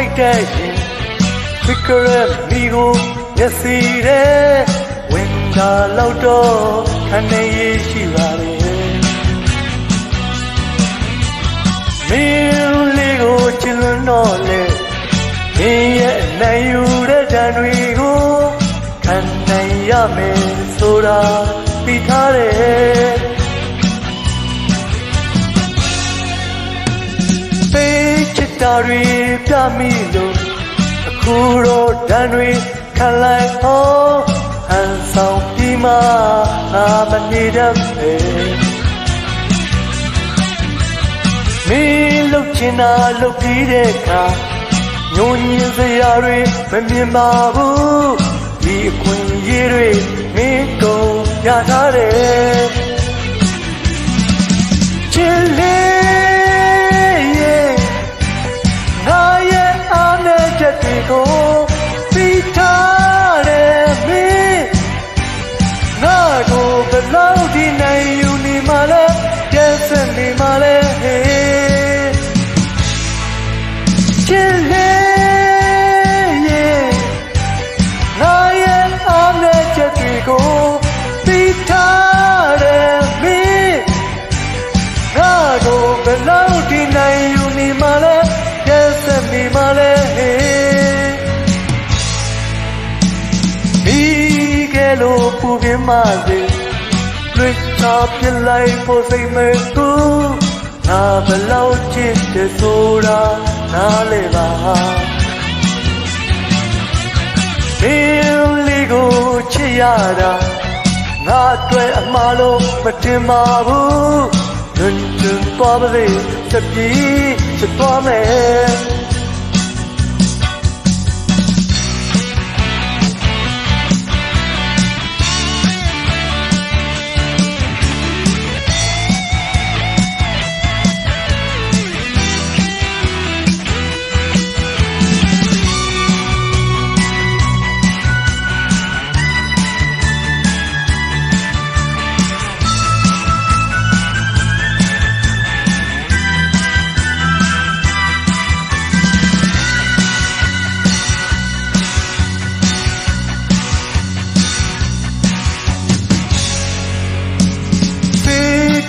က်တဲ့ရင်ဖိကရမိကိုမျက်စီတဲ့ဝင်တာလောက်တော့ခနဲ့ရရှိပါလေမင်းလေးကိုချစ်လွန်းတော့လေမင်းရဲ့နိုင်ယူတဲ့တန်တွေကိုခံနိုင်ရမယ်ဆိုတာသိထားတယ်ပေးချစ်တာတွေပြမိလို့အခုတော့တန်တွေခံလိုက်အောင်ဟန်ဆောင်ပြီးမှငါမနေတတ်ပဲမင်းလှုပ်ချင်တာလှုပ်ပြီးတဲ့အခါညှို့ညင်စရာတွေမမြင်ပါဘူးဒီအခွင့်အရေးတွေမင်းကုန်ရထားတယ်ချစ်လေးရဲ့ငါရဲ့အားနဲ့ချက်တွေကိုပြီးထားတယ်မင်းငါကိုဘယ်လောက်ဒီနိုင်ယူနေမှလဲကျန်စနေမှလဲဟေးချစ်လေးရဲ့ငါရဲ့အားနဲ့ချက်တွေကိုပြီးထားတယ်မင်းငါကိုဘယ်လောက်ဒီနိုင်ယူနေမှလဲကျန်စနေမှလဲဟေးပြီးခဲ့လို့ပူပြင်းမှစေလွတ်ချပြလိုက်ဖို့စိတ်မဲ့သူငါဘယ်လောက်ချစ်တယ်ဆိုတာနားလေပါမင်းလေးကိုချစ်ရတာငါအတွက်အမှားလို့မတင်ပါဘူးလွန်ကျွန်းသွားပါစေတပြေးချစ်သွားမယ်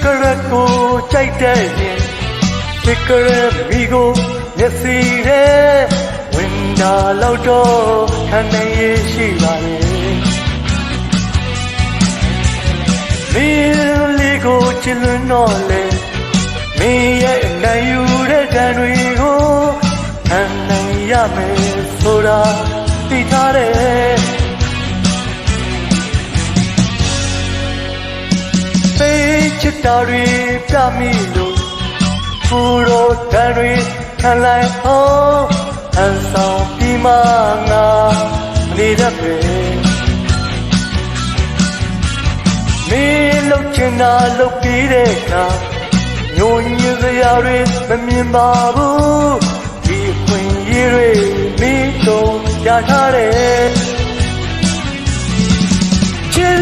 ကရကိုကြိုက်တဲ့ရင်ဖိကရမိကိုမျက်စီတဲ့ဝင်တာလောက်တော့ခံနိုင်ရရှိပါလေမင်းလေးကိုချစ်လွန်းတော့လေမင်းရဲ့နိုင်ယူတဲ့တန်တွေကိုခံနိုင်ရမယ်ဆိုတာသိထားတယ်ချစ်တာတွေပြမိလို့ဘူတော်တန်တွေခံလိုက်အောင်ဟန်ဆောင်ပြီးမှငါမနေတတ်ပဲမင်းလှုပ်ချင်တာလှုပ်ပြီးတဲ့အခါညှို့ညင်စရာတွေမမြင်ပါဘူးဒီအခွင့်အရေးတွေမင်းတို့ရထားတယ်ချစ်